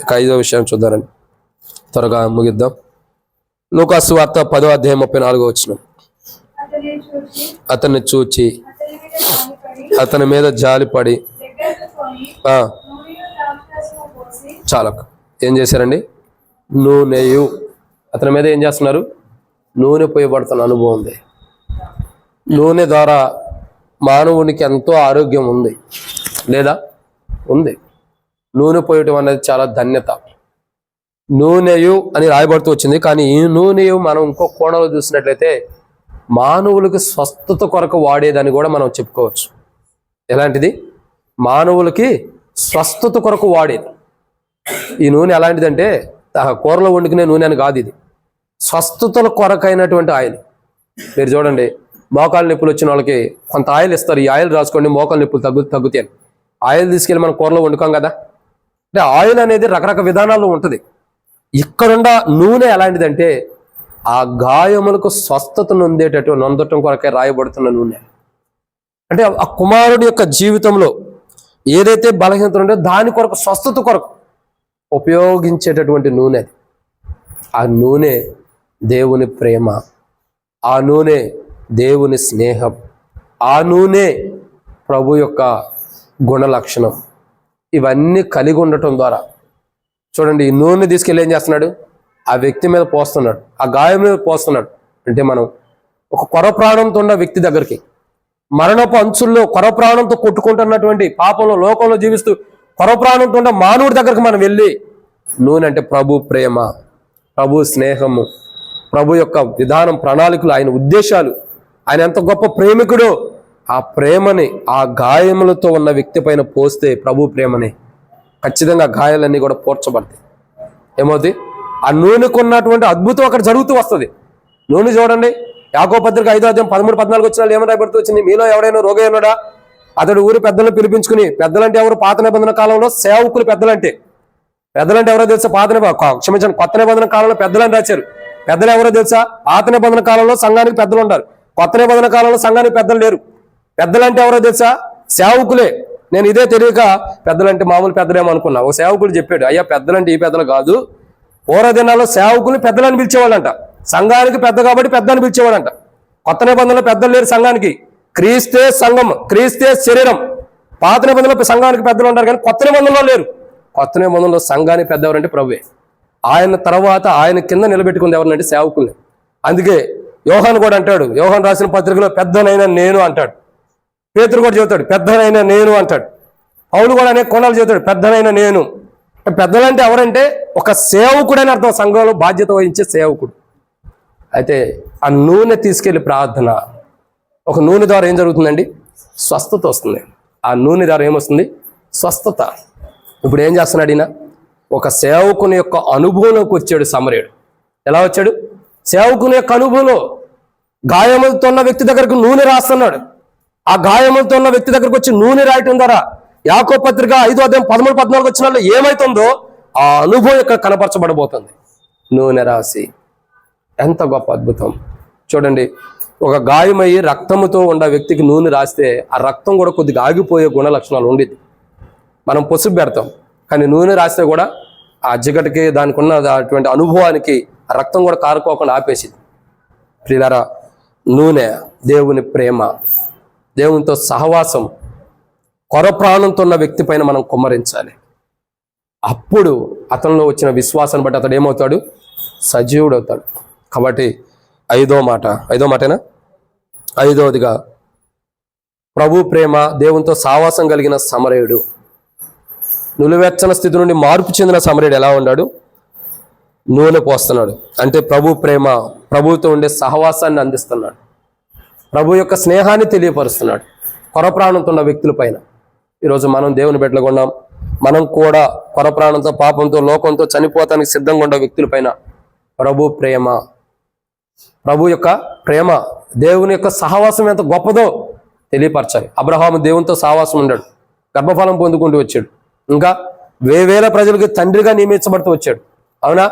ఇక 5వ విషయం చూద్దారండి, త్వరగా ముగిద్దాం. లూకాసు వార్త 10వ అధ్యాయం 34వ వచనం. అతన్ని చూచి అతని మీద జాలిపడి చాలకు ఏం చేశారండి? నూనెయు. అతని మీద ఏం చేస్తున్నారు? నూనె పోయబడుతున్న అనుభవం ఉంది. నూనె ద్వారా మానవునికి ఎంతో ఆరోగ్యం ఉంది లేదా? ఉంది. నూనె పోయటం అనేది చాలా ధన్యత. నూనెయు అని రాయబడుతూ వచ్చింది, కానీ ఈ నూనెయు మనం ఇంకో కోణంలో చూసినట్లయితే మానవులకి స్వస్థత కొరకు వాడేదని కూడా మనం చెప్పుకోవచ్చు. ఎలాంటిది? మానవులకి స్వస్థత కొరకు వాడేది. ఈ నూనె ఎలాంటిదంటే కూరలో వండుకునే నూనె అని కాదు, ఇది స్వస్థతల కొరకైనటువంటి ఆయిల్. మీరు చూడండి, మోకాళ్ళ నొప్పులు వచ్చిన వాళ్ళకి కొంత ఆయిల్ ఇస్తారు, ఈ ఆయిల్ రాసుకోండి మోకాళ్ళ నొప్పులు తగ్గుతాయి. ఆయిల్ తీసుకెళ్ళి మనం కూరలో వండుకోం కదా. అంటే ఆయిల్ అనేది రకరకాల విధానాల్లో ఉంటుంది. ఇక్కడున్న నూనె ఎలాంటిదంటే ఆ గాయములకు స్వస్థత నొందటం కొరకే రాయబడుతున్న నూనె. అంటే ఆ కుమారుడి యొక్క జీవితంలో ఏదైతే బలహీనత ఉందో దాని కొరకు, స్వస్థత కొరకు ఉపయోగించేటటువంటి నూనె. ఆ నూనె దేవుని ప్రేమ, ఆ నూనె దేవుని స్నేహం, ఆ నూనె ప్రభు యొక్క గుణ లక్షణం. ఇవన్నీ కలిగి ఉండటం ద్వారా చూడండి, ఈ నూనె తీసుకెళ్ళి ఏం చేస్తున్నాడు? ఆ వ్యక్తి మీద పోస్తున్నాడు, ఆ గాయం మీద పోస్తున్నాడు. అంటే మనం ఒక కొర ప్రాణంతో ఉన్న వ్యక్తి దగ్గరికి, మరణపు అంచుల్లో కొర ప్రాణంతో కొట్టుకుంటున్నటువంటి పాపంలో లోకంలో జీవిస్తూ కొర ప్రాణంతో ఉన్న మానవుడి దగ్గరికి మనం వెళ్ళి, నూనె అంటే ప్రభు ప్రేమ, ప్రభు స్నేహము, ప్రభు యొక్క విధానం, ప్రణాళికలు, ఆయన ఉద్దేశాలు, ఆయన ఎంత గొప్ప ప్రేమికుడో ఆ ప్రేమని ఆ గాయములతో ఉన్న వ్యక్తి పైన పోస్తే ప్రభు ప్రేమని ఖచ్చితంగా గాయాలన్నీ కూడా పోర్చబడతాయి. ఏమవుతుంది? ఆ నూనెకు ఉన్నటువంటి అద్భుతం అక్కడ జరుగుతూ వస్తుంది. నూనె చూడండి, యాకోబు పత్రిక 5వ అధ్యాయం 13-14 వచనాలు ఏమని రాయబడుతూ వచ్చింది? మీలో ఎవరైనా రోగైనాడా అతడు ఊరి పెద్దలను పిలిపించుకుని, పెద్దలంటే ఎవరు? పాత నిబంధన కాలంలో సేవకులు పెద్దలంటే ఎవరో తెలుసా? కొత్త నిబంధన కాలంలో పెద్దలని రాశారు. పెద్దలు ఎవరో తెలుసా? పాత నిబంధన కాలంలో సంఘానికి పెద్దలు ఉంటారు, కొత్త నిబంధన కాలంలో సంఘానికి పెద్దలు లేరు. పెద్దలంటే ఎవరో తెలుసా? సేవకులే. నేను ఇదే తెలియక పెద్దలంటే మామూలు పెద్దలేమో అనుకున్నా. ఓ సేవకుడు చెప్పాడు, అయ్యా పెద్దలంటే ఈ పెద్దలు కాదు, పూర్వ దినాల్లో సేవకులు పెద్దలని పిలిచేవాళ్ళంట. సంఘానికి పెద్ద కాబట్టి పెద్ద అని పిలిచేవాడంట. కొత్త నిబంధనలో పెద్దలు లేరు సంఘానికి. క్రీస్తే సంఘం, క్రీస్తే శరీరం. పాత నిబంధనలో సంఘానికి పెద్దలు ఉంటారు కానీ కొత్త నిబంధనలో లేరు. కొత్త నిబంధనలో సంఘానికి పెద్ద ఎవరంటే ప్రభువే. ఆయన తర్వాత ఆయన కింద నిలబెట్టుకుంది ఎవరినంటే సేవకుల్ని. అందుకే యోహాను కూడా అంటాడు, యోహాను రాసిన పత్రికలో పెద్దనైనా నేను అంటాడు. పేతురు కూడా చెబుతాడు పెద్దనైనా నేను అంటాడు. పౌలు కూడా అనేక కోణాలు చెబుతాడు పెద్దనైనా నేను. పెద్దలంటే ఎవరంటే ఒక సేవకుడు అని అర్థం, సంఘంలో బాధ్యత వహించే సేవకుడు. అయితే ఆ నూనె తీసుకెళ్లి ప్రార్థన, ఒక నూనె ద్వారా ఏం జరుగుతుందండి? స్వస్థత వస్తుంది. ఆ నూనె ద్వారా ఏమొస్తుంది? స్వస్థత. ఇప్పుడు ఏం చేస్తున్నాడు ఈయన? ఒక సేవకుని యొక్క అనుభవంలోకి వచ్చాడు సమరయుడు. ఎలా వచ్చాడు? సేవకుని యొక్క అనుభవంలో గాయములతో ఉన్న వ్యక్తి దగ్గరకు నూనె రాస్తున్నాడు. ఆ గాయములతో ఉన్న వ్యక్తి దగ్గరకు వచ్చి నూనె రాయటం ద్వారా యాకోబు పత్రిక 5వ అధ్యాయం 13-14 వచనాల్లో ఏమైతుందో ఆ అనుభవం ఇక్కడ కనపరచబడబోతుంది. నూనె రాసి ఎంత గొప్ప అద్భుతం చూడండి. ఒక గాయమయ్యి రక్తముతో ఉన్న వ్యక్తికి నూనె రాస్తే ఆ రక్తం కూడా కొద్దిగా ఆగిపోయే గుణ లక్షణాలు ఉండేది. మనం పసుపు పెడతాం, కానీ నూనె రాస్తే కూడా ఆ జిగటికి దానికి ఉన్న అటువంటి అనుభవానికి ఆ రక్తం కూడా కారుకోకుండా ఆపేసింది. ప్రియులారా, నూనె దేవుని ప్రేమ, దేవునితో సహవాసం, కొర ప్రాణంతో ఉన్న వ్యక్తి పైన మనం కుమ్మరించాలి. అప్పుడు అతనిలో వచ్చిన విశ్వాసాన్ని బట్టి అతడు ఏమవుతాడు? సజీవుడు అవుతాడు. కాబట్టి ఐదో మాటేనా? 5వదిగా ప్రభు ప్రేమ, దేవునితో సావాసం కలిగిన సమరయుడు. నులివెచ్చని స్థితి నుండి మార్పు చెందిన సమరయుడు ఎలా ఉన్నాడు? నూనె పోస్తున్నాడు. అంటే ప్రభు ప్రేమ, ప్రభువుతో ఉండే సహవాసాన్ని అందిస్తున్నాడు, ప్రభు యొక్క స్నేహాన్ని తెలియపరుస్తున్నాడు కొర ప్రాణంతో ఉన్న వ్యక్తుల పైన. ఈరోజు మనం దేవుని బిడ్డలుగా ఉన్నాం. మనం కూడా కొర ప్రాణంతో, పాపంతో, లోకంతో చనిపోతానికి సిద్ధంగా ఉన్న వ్యక్తుల పైన ప్రభు ప్రేమ, ప్రభు యొక్క ప్రేమ, దేవుని యొక్క సహవాసం ఎంత గొప్పదో తెలియపరచాలి. అబ్రహాము దేవునితో సహవాసం ఉన్నాడు, గర్భఫలం పొందుకుంటూ వచ్చాడు. ఇంకా వేవేల ప్రజలకు తండ్రిగా నియమించబడుతూ వచ్చాడు. అవునా?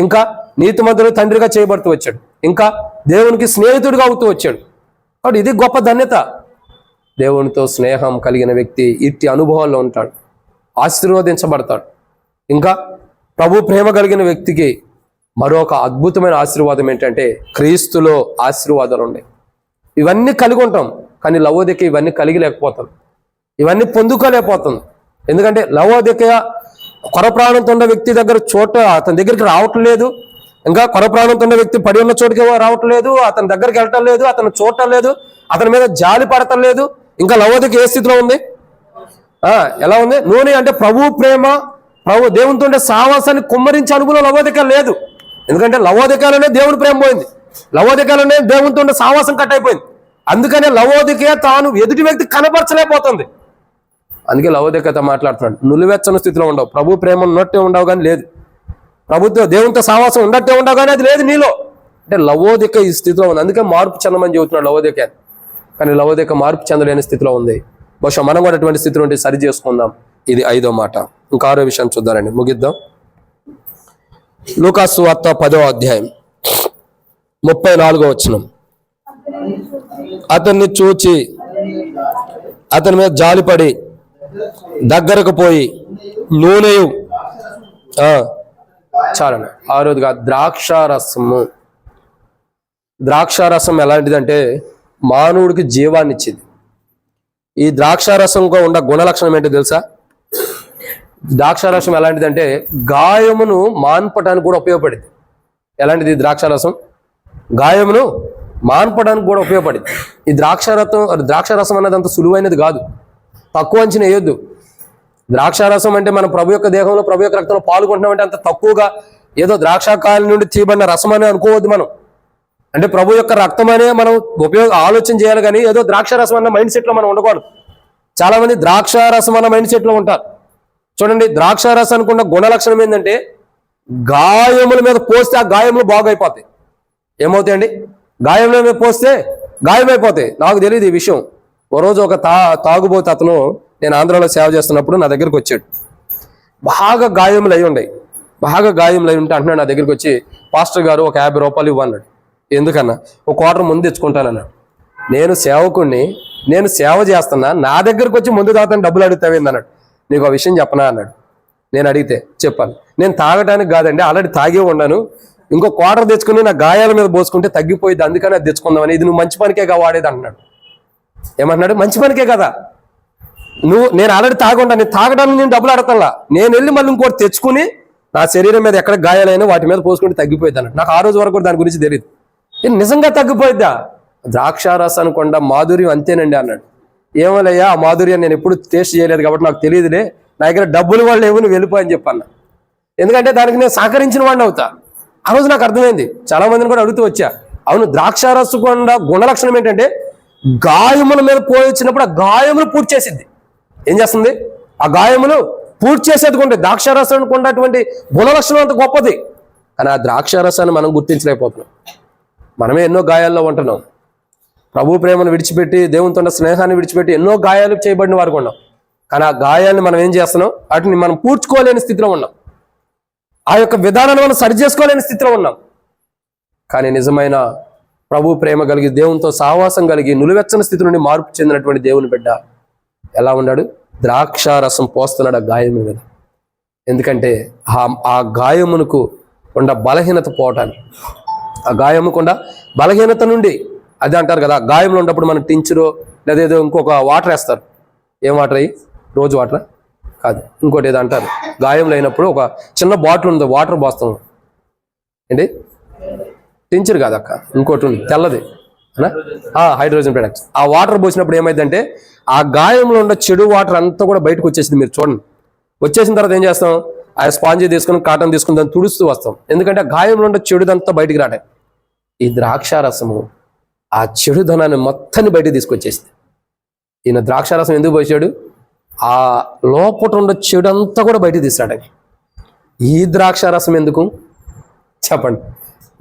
ఇంకా నీతిమంతులు తండ్రిగా చేయబడుతూ వచ్చాడు. ఇంకా దేవునికి స్నేహితుడిగా అవుతూ వచ్చాడు. కాబట్టి ఇది గొప్ప ధన్యత. దేవునితో స్నేహం కలిగిన వ్యక్తి ఇట్టి అనుభవాల్లో ఉంటాడు, ఆశీర్వదించబడతాడు. ఇంకా ప్రభు ప్రేమ కలిగిన వ్యక్తికి మరొక అద్భుతమైన ఆశీర్వాదం ఏంటంటే క్రీస్తులో ఆశీర్వాదాలు ఉన్నాయి. ఇవన్నీ కలిగి ఉంటాం, కానీ లవోదికయ ఇవన్నీ కలిగి లేకపోతాం, ఇవన్నీ పొందుకోలేకపోతుంది. ఎందుకంటే లవోదికయ కొర ప్రాణంతో ఉన్న వ్యక్తి దగ్గర చోట అతని దగ్గరికి రావటం లేదు, ఇంకా కొర ప్రాణంతో ఉన్న వ్యక్తి పడి ఉన్న చోటుకి రావటం లేదు, అతని దగ్గరికి వెళ్ళటం లేదు, అతను చూడటం లేదు, అతని మీద జాలి పడటం లేదు. ఇంకా లవోదికయ ఏ స్థితిలో ఉంది? ఎలా ఉంది? నూనె అంటే ప్రభు ప్రేమ, ప్రభు దేవునితో ఉండే సావాసాన్ని కుమ్మరించే అనుభవం లవోదికయ లేదు. ఎందుకంటే లవోదికయలోనే దేవుని ప్రేమ పోయింది, లవోదికయలోనే దేవునితో ఉండే సావాసం కట్ అయిపోయింది. అందుకనే లవోదికయ తాను ఎదుటి వ్యక్తి కనపరచలేకపోతుంది. అందుకే లవోదికయతో మాట్లాడుతున్నాడు, నులివెచ్చని స్థితిలో ఉండవు, ప్రభు ప్రేమ ఉన్నట్టే ఉండవు కానీ లేదు, ప్రభుత్వం దేవునితో సావాసం ఉన్నట్టే ఉండవు కానీ అది లేదు నీలో. అంటే లవోదికయ ఈ స్థితిలో ఉంది. అందుకే మార్పు చెందమని చెబుతున్నాడు లవోదికయ. కానీ లవోదికయ మార్పు చెందలేని స్థితిలో ఉంది. బహుశా మనం కూడా అటువంటి స్థితి నుండి సరి చేసుకుందాం. ఇది 5వ మాట. ఇంకా 6వ విషయం చూద్దారండి, ముగిద్దాం. లూకా సువార్త 10వ అధ్యాయం 34వ వచనం. అతన్ని చూచి అతని మీద జాలిపడి దగ్గరకు పోయి నూనెయు చాలండి 6వదిగా ద్రాక్షారసము. ద్రాక్షారసం ఎలాంటిదంటే మానవుడికి జీవాన్ని ఇచ్చింది. ఈ ద్రాక్షారసంగా ఉన్న గుణలక్షణం ఏంటో తెలుసా? ద్రాక్షారసం ఎలాంటిదంటే గాయమును మాన్పడానికి కూడా ఉపయోగపడింది. ఎలాంటిది ద్రాక్షారసం? గాయమును మాన్పడానికి కూడా ఉపయోగపడింది. ఈ ద్రాక్షారసం అనేది అంత సులువైనది కాదు, తక్కువ అంచనా వేయొద్దు. ద్రాక్షారసం అంటే మనం ప్రభు యొక్క దేహంలో ప్రభు యొక్క రక్తంలో పాల్గొంటున్నామంటే అంత తక్కువగా ఏదో ద్రాక్షాకాయల నుండి తీయబడిన రసం అని అనుకోవద్దు మనం. అంటే ప్రభు యొక్క రక్తం అనే మనం ఆలోచన చేయాలి, కానీ ఏదో ద్రాక్షారసం అన్న మైండ్ సెట్లో మనం ఉండకూడదు. చాలా మంది ద్రాక్షారసం అన్న మైండ్ సెట్లో ఉంటారు. చూడండి, ద్రాక్షారసానికి ఉన్న గుణలక్షణం ఏంటంటే గాయముల మీద పోస్తే ఆ గాయములు బాగైపోతాయి. ఏమవుతాయండి? గాయముల మీద పోస్తే గాయమైపోతాయి. నాకు తెలియదు ఈ విషయం. ఓ రోజు ఒక తాగుబోతు అతను, నేను ఆంధ్రాలో సేవ చేస్తున్నప్పుడు నా దగ్గరికి వచ్చాడు. బాగా గాయములు అయి ఉన్నాయి, బాగా గాయములు అయి ఉంటే అంటున్నాడు నా దగ్గరికి వచ్చి, పాస్టర్ గారు ఒక 50 రూపాయలు ఇవ్వన్నాడు. ఎందుకన్నా? ఒక క్వార్టర్ ముందు తెచ్చుకుంటానన్నాడు. నేను సేవకుణ్ణి, నేను సేవ చేస్తున్నా, నా దగ్గరకు వచ్చి ముందు తాగుతాను డబ్బులు అడుగుతావేంది అన్నాడు. నీకు ఆ విషయం చెప్పనా అన్నాడు. నేను అడిగితే చెప్పాను, నేను తాగడానికి కాదండి, ఆల్రెడీ తాగే ఉన్నాను, ఇంకో క్వార్టర్ తెచ్చుకుని నా గాయాల మీద పోసుకుంటే తగ్గిపోయింది, అందుకని అది తెచ్చుకుందామని. ఇది నువ్వు మంచి పనికేగా వాడేది అంటున్నాడు. ఏమంటున్నాడు? మంచి పనికే కదా, నేను ఆల్రెడీ తాగుంటా, నేను తాగడానికి నేను డబ్బులు అడగల్లా, నేను వెళ్ళి మళ్ళీ ఇంకోటి తెచ్చుకుని నా శరీరం మీద ఎక్కడ గాయాలైనా వాటి మీద పోసుకుంటే తగ్గిపోయింది అన్నాడు. నాకు ఆ రోజు వరకు కూడా దాని గురించి తెలియదు. నిజంగా తగ్గిపోయిద్దా? ద్రాక్షారసానికి కొండ మాధుర్యం అంతేనండి అన్నాడు. ఏమోలయ్యా, ఆ మాధుర్యాన్ని నేను ఎప్పుడు టేస్ట్ చేయలేదు కాబట్టి నాకు తెలియదులే, నా దగ్గర డబ్బులు వాళ్ళు ఏమో నువ్వు వెళ్ళిపోయని చెప్పన్నా. ఎందుకంటే దానికి నేను సహకరించిన వాడిని అవుతా. ఆ రోజు నాకు అర్థమైంది. చాలా మందిని కూడా అడుగుతూ వచ్చా. అవును, ద్రాక్షారసు కొండ గుణలక్షణం ఏంటంటే గాయముల మీద పోయించినప్పుడు ఆ గాయములు పూర్తి చేసిద్ది. ఏం చేస్తుంది? ఆ గాయములు పూర్తి చేసేది కొంటే ద్రాక్షారసానికి ఉన్నటువంటి గుణలక్షణం అంత గొప్పది. కానీ ఆ ద్రాక్షారసాన్ని మనం గుర్తించలేకపోతున్నాం. మనమే ఎన్నో గాయాల్లో ఉంటున్నాం. ప్రభు ప్రేమను విడిచిపెట్టి, దేవునితో ఉన్న స్నేహాన్ని విడిచిపెట్టి ఎన్నో గాయాలు చేయబడిన వారు ఉన్నాం. కానీ ఆ గాయాన్ని మనం ఏం చేస్తున్నాం? వాటిని మనం పూడ్చుకోలేని స్థితిలో ఉన్నాం. ఆ యొక్క విధానాన్ని మనం సరి చేసుకోలేని స్థితిలో ఉన్నాం. కానీ నిజమైన ప్రభు ప్రేమ కలిగి, దేవునితో సహవాసం కలిగి, నులివెచ్చని స్థితి నుండి మార్పు చెందినటువంటి దేవుని బిడ్డ ఎలా ఉన్నాడు? ద్రాక్షారసం పోస్తున్నాడు ఆ గాయం మీద. ఎందుకంటే ఆ గాయమునకు ఉన్న బలహీనత పోవటానికి, ఆ గాయముకుండా బలహీనత నుండి, అది అంటారు కదా, గాయంలో ఉన్నప్పుడు మనం టించరో లేదా ఏదో ఇంకొక వాటర్ వేస్తారు. ఏం వాటర్ అయ్యి? రోజు వాటర్ కాదు, ఇంకోటి ఏదో అంటారు. గాయంలో అయినప్పుడు ఒక చిన్న బాటిల్ ఉంది, వాటర్ పోస్తాం ఏంటి, టించర్ కాదు అక్క, ఇంకోటి ఉంది తెల్లది, హైడ్రోజన్ ప్రొడక్ట్స్. ఆ వాటర్ పోసినప్పుడు ఏమైందంటే ఆ గాయంలో ఉన్న చెడు వాటర్ అంతా కూడా బయటకు వచ్చేసింది. మీరు చూడండి, వచ్చేసిన తర్వాత ఏం చేస్తాం? ఆ స్పాంజీ తీసుకుని, కాటన్ తీసుకుని దాన్ని తుడుస్తూ వస్తాం. ఎందుకంటే ఆ గాయంలో ఉన్న చెడుదంతా బయటికి రావడం. ఈ ద్రాక్షారసము ఆ చెడుదనాన్ని మొత్తాన్ని బయటకు తీసుకొచ్చేసింది. ఈయన ద్రాక్షారసం ఎందుకు పోసాడు? ఆ లోపల ఉన్న చెడు అంతా కూడా బయటకు తీసాడు. ఈ ద్రాక్షారసం ఎందుకు చెప్పండి?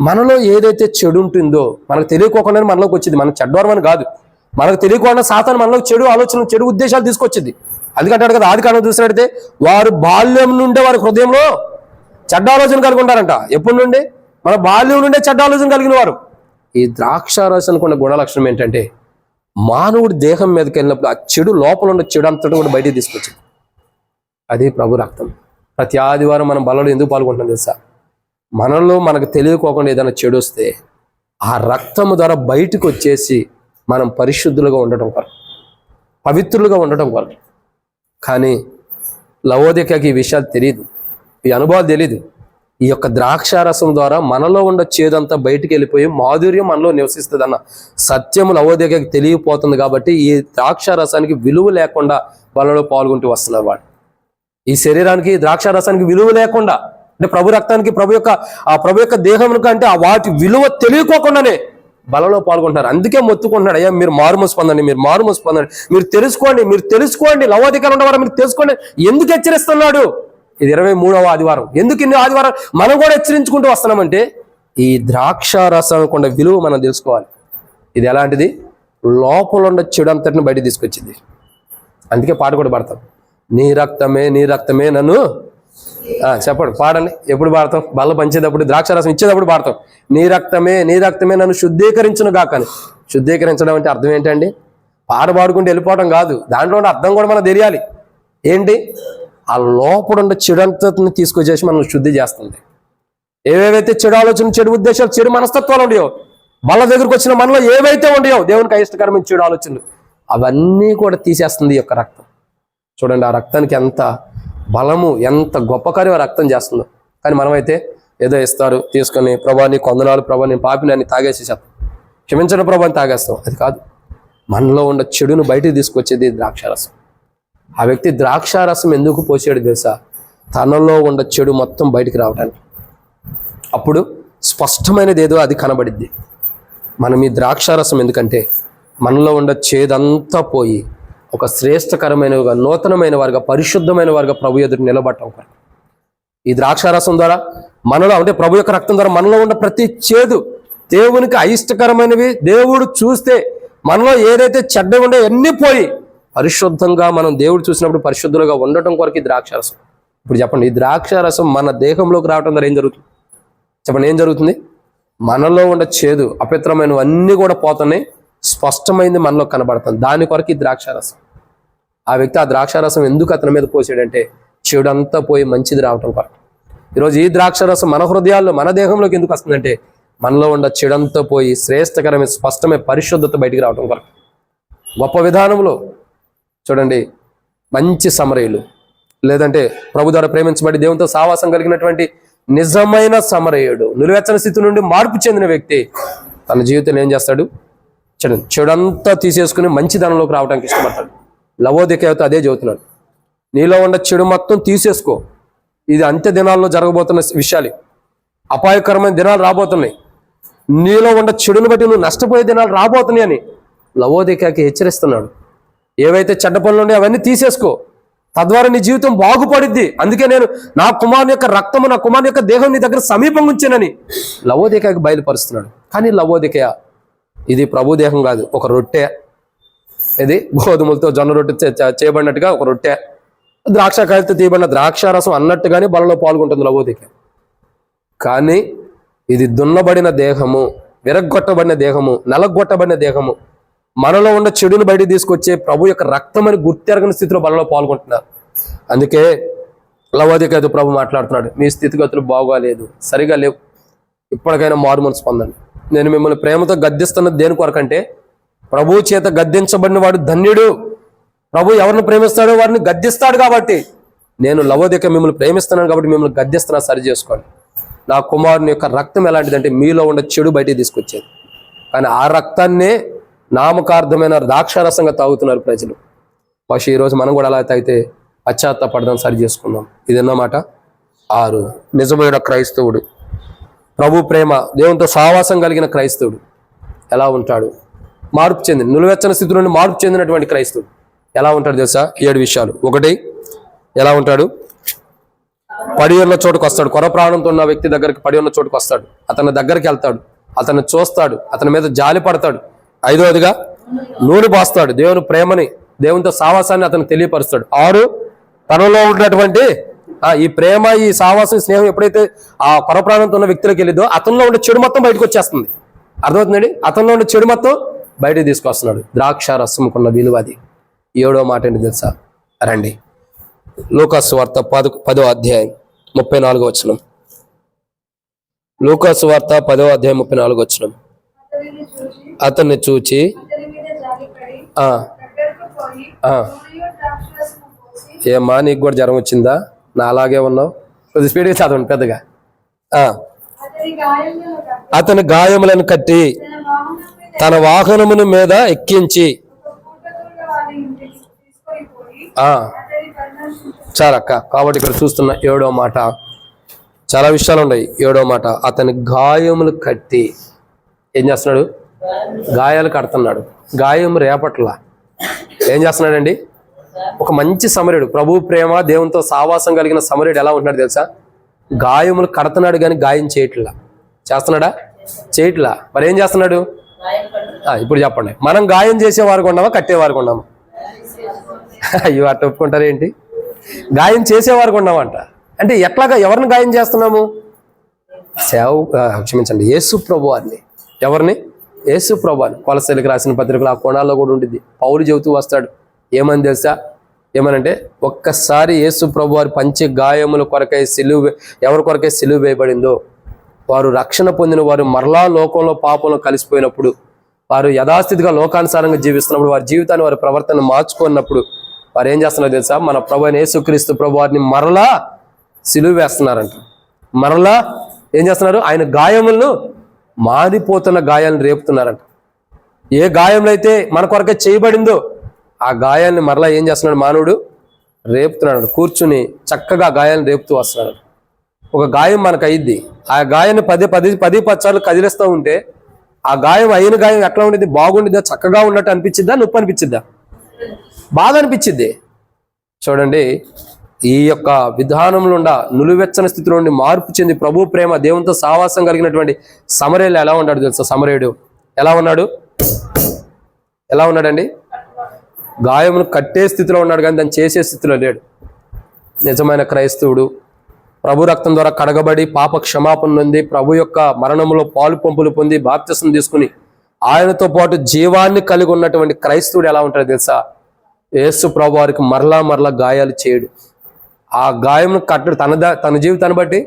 మనలో ఏదైతే చెడు ఉంటుందో మనకు తెలియకోకుండా మనలోకి వచ్చింది. మనం చెడ్డవారమని కాదు, మనకు తెలియకుండా సాతాను మనలో చెడు ఆలోచనలు, చెడు ఉద్దేశాలు తీసుకొచ్చింది. అందుకంటాడు కదా, ఆదికాండం చూసినట్టయితే వారు బాల్యం నుండే వారి హృదయంలో చెడ్డ ఆలోచన కలిగి ఉంటారంట. ఎప్పటి నుండి? మన బాల్యం నుండే చెడ్డ ఆలోచన కలిగిన వారు. ఈ ద్రాక్షారసానికి ఉన్న గుణలక్షణం ఏంటంటే మానవుడి దేహం మీదకి వెళ్ళినప్పుడు ఆ చెడు, లోపల ఉన్న చెడు అంతటా కూడా బయటికి తీసుకొచ్చింది. అది ప్రభు రక్తం. ప్రతి ఆదివారం మనం బలలో ఎందుకు పాల్గొంటున్నాం తెలుసా? మనలో మనకు తెలియకోకుండా ఏదైనా చెడు వస్తే ఆ రక్తము ద్వారా బయటకు వచ్చేసి మనం పరిశుద్ధులుగా ఉండటం కొరకు, పవిత్రులుగా ఉండటం కొరకు. కానీ లవోదికకి ఈ విషయాలు తెలియదు, ఈ అనుభవాలు తెలీదు. ఈ యొక్క ద్రాక్షారసం ద్వారా మనలో ఉన్న చేదంతా బయటికి వెళ్ళిపోయి మాధుర్యం మనలో నివసిస్తుంది అన్న సత్యము లవోదికకి తెలియపోతుంది. కాబట్టి ఈ ద్రాక్షారసానికి విలువ లేకుండా బలలో పాల్గొంటూ వస్తున్నారు వాడు. ఈ శరీరానికి ద్రాక్షారసానికి విలువ లేకుండా, అంటే ప్రభు రక్తానికి ప్రభు యొక్క దేహమునికి అంటే ఆ వాటి విలువ తెలియకోకుండానే బలలో పాల్గొంటున్నారు. అందుకే మొత్తుకుంటున్నాడు, అయ్యా మీరు మారుమూసి పొందండి, మీరు మారుమూసి పొందండి, మీరు తెలుసుకోండి లవోదికలు ఉన్నవారు మీరు తెలుసుకోండి. ఎందుకు హెచ్చరిస్తున్నాడు? ఇది 23వ ఆదివారం. ఎందుకు ఇన్ని ఆదివారం మనం కూడా హెచ్చరించుకుంటూ వస్తున్నామంటే ఈ ద్రాక్షారసం కొండ విలువ మనం తెలుసుకోవాలి. ఇది ఎలాంటిది? లోపల ఉన్న చెడు అంతటిని బయట తీసుకొచ్చింది. అందుకే పాట కూడా పాడతాం, నీ రక్తమే నన్ను చెప్పండి, పాడండి. ఎప్పుడు పాడతాం? బల్ల పంచేటప్పుడు, ద్రాక్షారసం ఇచ్చేటప్పుడు పాడతాం, నీ రక్తమే నన్ను శుద్ధీకరించును గాకని. శుద్ధీకరించడం అంటే అర్థం ఏంటండి? పాట పాడుకుంటూ వెళ్ళిపోవడం కాదు, దాంట్లో ఉన్న అర్థం కూడా మనకు తెలియాలి. ఏంటి? ఆ లోపల ఉన్న చెడంతని తీసుకొచ్చేసి మనం శుద్ధి చేస్తుంది. ఏవేవైతే చెడు ఆలోచన, చెడు ఉద్దేశాలు, చెడు మనస్తత్వాలు ఉండయో, బల్ల దగ్గరకు వచ్చిన మనలో ఏవైతే ఉండయో దేవునికి అయిష్టకరమైన చెడు ఆలోచనలు, అవన్నీ కూడా తీసేస్తుంది ఈ యొక్క రక్తం. చూడండి ఆ రక్తానికి ఎంత బలము, ఎంత గొప్ప కార్యం ఆ రక్తం చేస్తుందో. కానీ మనమైతే ఏదో ఇస్తారు తీసుకొని, ప్రభా నీ కొందనాలు, ప్రభా నేను పాపిని అని తాగేసేస్తాం, క్షమించడం ప్రభా అని తాగేస్తాం. అది కాదు, మనలో ఉన్న చెడును బయటికి తీసుకొచ్చేది ద్రాక్షారసం. ఆ వ్యక్తి ద్రాక్షారసం ఎందుకు పోసాడు తెలుసా? తనలో ఉన్న చెడు మొత్తం బయటికి రావడానికి. అప్పుడు స్పష్టమైనది ఏదో అది కనబడిద్ది. మనం ఈ ద్రాక్షారసం ఎందుకంటే మనలో ఉన్న చేదంతా పోయి ఒక శ్రేష్టకరమైనవిగా, నూతనమైన వారుగా, పరిశుద్ధమైన వారుగా ప్రభు ఎదురు నిలబడటం కొరకు. ఈ ద్రాక్షారసం ద్వారా మనలో, అంటే ప్రభు యొక్క రక్తం ద్వారా మనలో ఉన్న ప్రతి చేదు, దేవునికి అయిష్టకరమైనవి, దేవుడు చూస్తే మనలో ఏదైతే చెడ్డ ఉండే అన్నీ పోయి పరిశుద్ధంగా మనం దేవుడు చూసినప్పుడు పరిశుద్ధులుగా ఉండటం కొరకు ఈ ద్రాక్షారసం. ఇప్పుడు చెప్పండి, ఈ ద్రాక్షారసం మన దేహంలోకి రావడం ద్వారా ఏం జరుగుతుంది? చెప్పండి, ఏం జరుగుతుంది? మనలో ఉన్న చేదు, అపవిత్రమైనవన్నీ కూడా పోతున్నాయి, స్పష్టమైంది మనలో కనబడుతుంది. దాని కొరకు ఈ ద్రాక్షారసం. ఆ వ్యక్తి ఆ ద్రాక్షారసం ఎందుకు అతని మీద పోసాడంటే చెడు అంతా పోయి మంచిది రావటం కొరకు. ఈరోజు ఈ ద్రాక్షారసం మన హృదయాల్లో, మన దేహంలోకి ఎందుకు వస్తుందంటే మనలో ఉన్న చెడంతా పోయి శ్రేష్టకరమైన, స్పష్టమైన పరిశుద్ధత బయటికి రావటం కొరకు. గొప్ప విధానంలో చూడండి, మంచి సమరయులు, లేదంటే ప్రభు ద్వారా ప్రేమించబడి దేవునితో సావాసం కలిగినటువంటి నిజమైన సమరయుడు, నిలువెచ్చని స్థితి నుండి మార్పు చెందిన వ్యక్తి తన జీవితంలో ఏం చేస్తాడు? చెడంతా తీసేసుకుని మంచి ధనంలోకి రావడానికి ఇష్టపడతాడు. లవోదికయతో అదే చెబుతున్నాడు, నీలో ఉన్న చెడు మొత్తం తీసేసుకో. ఇది అంత్య దినాల్లో జరగబోతున్న విషయాలు, అపాయకరమైన దినాలు రాబోతున్నాయి. నీలో ఉన్న చెడును బట్టి నువ్వు నష్టపోయే దినాలు రాబోతున్నాయి అని లవోదికకి హెచ్చరిస్తున్నాడు. ఏవైతే చెడ్డ పనులు ఉన్నాయో అవన్నీ తీసేసుకో, తద్వారా నీ జీవితం బాగుపడిద్ది. అందుకే నేను నా కుమారుని యొక్క రక్తము, నా కుమారుని యొక్క దేహం నీ దగ్గర సమీపంగా ఉంచానని లవోదికకి బయలుపరుస్తున్నాడు. కానీ లవోదికయ, ఇది ప్రభు దేహం కాదు, ఒక రొట్టె. ఇది గోధుమలతో జొన్న రొట్టె చేయబడినట్టుగా ఒక రొట్టె, ద్రాక్షకాయలతో తీయబడిన ద్రాక్షారసం అన్నట్టుగానే బలలో పాల్గొంటుంది లవోదిక. కానీ ఇది దున్నబడిన దేహము, విరగ్గొట్టబడిన దేహము, నలగొట్టబడిన దేహము, మనలో ఉన్న చెడును బయట తీసుకొచ్చే ప్రభు యొక్క రక్తం అని గుర్తెరగని స్థితిలో బలలో పాల్గొంటున్నారు. అందుకే లవోదికతో ప్రభు మాట్లాడుతున్నాడు, మీ స్థితిగతులు బాగోలేదు, సరిగా లేవు, ఇప్పటికైనా మారు మనసు పొందండి. నేను మిమ్మల్ని ప్రేమతో గద్దిస్తున్నది దేని కొరకంటే ప్రభు చేత గద్దించబడిన వాడు ధన్యుడు. ప్రభు ఎవరిని ప్రేమిస్తాడో వారిని గద్దిస్తాడు. కాబట్టి నేను లవోదిక మిమ్మల్ని ప్రేమిస్తున్నాను కాబట్టి మిమ్మల్ని గద్దిస్తున్నా, సరి చేసుకోండి. నా కుమారుని యొక్క రక్తం ఎలాంటిదంటే మీలో ఉన్న చెడు బయటికి తీసుకొచ్చేది. కానీ ఆ రక్తాన్నే నామకార్థమైన ద్రాక్షారసంగా తాగుతున్నారు ప్రజలు. బహుశా ఈరోజు మనం కూడా అలా తాగితే పశ్చాత్తాపడదాం, సరి చేసుకుందాం. ఇదన్నమాట 6. నిజమైన క్రైస్తవుడు, ప్రభు ప్రేమ, దేవునితో సావాసం కలిగిన క్రైస్తవుడు ఎలా ఉంటాడు? మార్పు చెందిన, నిలువెచ్చని స్థితి నుండి మార్పు చెందినటువంటి క్రైస్తవుడు ఎలా ఉంటాడు తెలుసా? 7 విషయాలు. 1, ఎలా ఉంటాడు? పడి ఉన్న చోటుకు వస్తాడు. కొర ప్రాణంతో ఉన్న వ్యక్తి దగ్గరికి పడి ఉన్న చోటుకు వస్తాడు, అతని దగ్గరికి వెళ్తాడు, అతన్ని చూస్తాడు, అతని మీద జాలి పడతాడు. 5వదిగా నూనె పోస్తాడు, దేవుని ప్రేమని, దేవునితో సావాసాన్ని అతను తెలియపరుస్తాడు. 6, తనలో ఉన్నటువంటి ఈ ప్రేమ, ఈ సావాసం, స్నేహం ఎప్పుడైతే ఆ కొర ప్రాణంతో ఉన్న వ్యక్తులకు వెళ్ళిదో అతనిలో ఉండే చెడు మొత్తం బయటకు వచ్చేస్తుంది. అర్థమవుతుందండి? అతనిలో ఉండే చెడు మొత్తం బయటకు తీసుకొస్తున్నాడు. ద్రాక్ష రసముకున్న విలువ అది. 7వ మాట ఏంటి తెలుసా? రండి, లూకాసు వార్త 10వ అధ్యాయం 34వ వచనం. లూకాసు వార్త 10వ అధ్యాయం 34వ వచనం. అతన్ని చూచి ఏమా నీకు కూడా జ్వరం వచ్చిందా, నా అలాగే ఉన్నావు, కొద్ది స్పీడ్గా చదవండి పెద్దగా. అతని గాయములను కట్టి తన వాహనమును మీద ఎక్కించి చాలక్క. కాబట్టి ఇక్కడ చూస్తున్న 7వ మాట, చాలా విషయాలు ఉన్నాయి. 7వ మాట, అతని గాయములు కట్టి ఏం చేస్తున్నాడు? గాయాలు కడుతున్నాడు. గాయం రేపట్లా ఏం చేస్తున్నాడండి? ఒక మంచి సమరుడు, ప్రభు ప్రేమ దేవునితో సావాసం కలిగిన సమరుడు ఎలా ఉంటున్నాడు తెలుసా? గాయములు కడుతున్నాడు కానీ గాయం చేయట్లా. చేస్తున్నాడా? చేయట్లా. మరి ఏం చేస్తున్నాడు? ఇప్పుడు చెప్పండి, మనం గాయం చేసేవారికి ఉన్నామా, కట్టేవారికి ఉన్నామా? అయ్యో అట్ట ఒప్పుకుంటారు ఏంటి? గాయం చేసేవారికి ఉన్నామంట. అంటే ఎట్లాగా ఎవరిని గాయం చేస్తున్నాము? క్షమించండి, యేసు ప్రభువారిని. ఎవరిని? యేసు ప్రభువారిని. కొలసీలకు రాసిన పత్రికలు ఆ కోణాల్లో కూడా ఉంటుంది. పౌలు చెబుతూ వస్తాడు, ఏమని తెలుసా? ఏమనంటే, ఒక్కసారి యేసు ప్రభువారి పంచే గాయముల కొరకై ఎవరి కొరకై సిలువ వేయబడిందో వారు రక్షణ పొందిన వారు మరలా లోకంలో పాపంలో కలిసిపోయినప్పుడు, వారు యథాస్థితిగా లోకానుసారంగా జీవిస్తున్నప్పుడు, వారి జీవితాన్ని వారి ప్రవర్తన మార్చుకున్నప్పుడు వారు ఏం చేస్తున్నారు తెలుసా? మన ప్రభు అయిన యేసుక్రీస్తు ప్రభువారిని మరలా సిలువ వేస్తున్నారంట. మరలా ఏం చేస్తున్నారు? ఆయన గాయములను, మారిపోతున్న గాయాలను రేపుతున్నారంట. ఏ గాయంలో అయితే మన కొరకే చేయబడిందో ఆ గాయాన్ని మరలా ఏం చేస్తున్నాడు? మానవుడు రేపుతున్నాడు. కూర్చుని చక్కగా గాయాలను రేపుతూ వస్తున్నాడు. ఒక గాయం మనకు అయ్యిద్ది, ఆ గాయాన్ని 10 సార్లు కదిలిస్తూ ఉంటే ఆ గాయం అయిన గాయం ఎట్లా ఉండేది? బాగుండిద్దా? చక్కగా ఉన్నట్టు అనిపించిద్దా? నొప్పి అనిపించిద్దా? బాధ అనిపించిద్ది. చూడండి, ఈ యొక్క విధానంలో నులువెచ్చని స్థితిలో నుండి మార్పు చెంది ప్రభు ప్రేమ దేవునితో సావాసం కలిగినటువంటి సమరయులు ఎలా ఉన్నాడు తెలుసా? సమరయుడు ఎలా ఉన్నాడు? ఎలా ఉన్నాడండి? గాయమును కట్టే స్థితిలో ఉన్నాడు కానీ దాన్ని చేసే స్థితిలో లేడు. నిజమైన క్రైస్తవుడు ప్రభు రక్తం ద్వారా కడగబడి పాప క్షమాపణ పొంది ప్రభు యొక్క మరణంలో పాలు పంపులు పొంది బాప్తిసం తీసుకుని ఆయనతో పాటు జీవాన్ని కలిగి ఉన్నటువంటి క్రైస్తవుడు ఎలా ఉంటాడు తెలుసా? యేసు ప్రభు వారికి మరలా గాయాలు చేయడు. ఆ గాయం కట్టడు. తన జీవితాన్ని బట్టి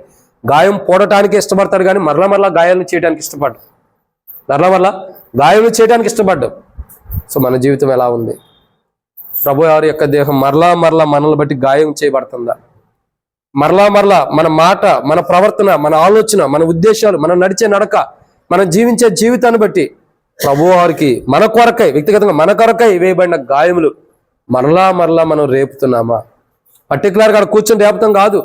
గాయం పోడటానికి ఇష్టపడతాడు కానీ మరలా గాయాలను చేయడానికి ఇష్టపడ్డు. మరలా గాయాలు చేయడానికి ఇష్టపడ్డు. సో మన జీవితం ఎలా ఉంది? ప్రభు వారి యొక్క దేహం మరలా మనల్ని బట్టి గాయం చేయబడుతుందా? మరలా మన మాట, మన ప్రవర్తన, మన ఆలోచన, మన ఉద్దేశాలు, మనం నడిచే నడక, మనం జీవించే జీవితాన్ని బట్టి ప్రభు వారికి మన కొరకై, వ్యక్తిగతంగా మన కొరకై వేయబడిన గాయములు మరలా మనం రేపుతున్నామా? పర్టికులర్గా అక్కడ కూర్చొని రేపుతాం కాదు.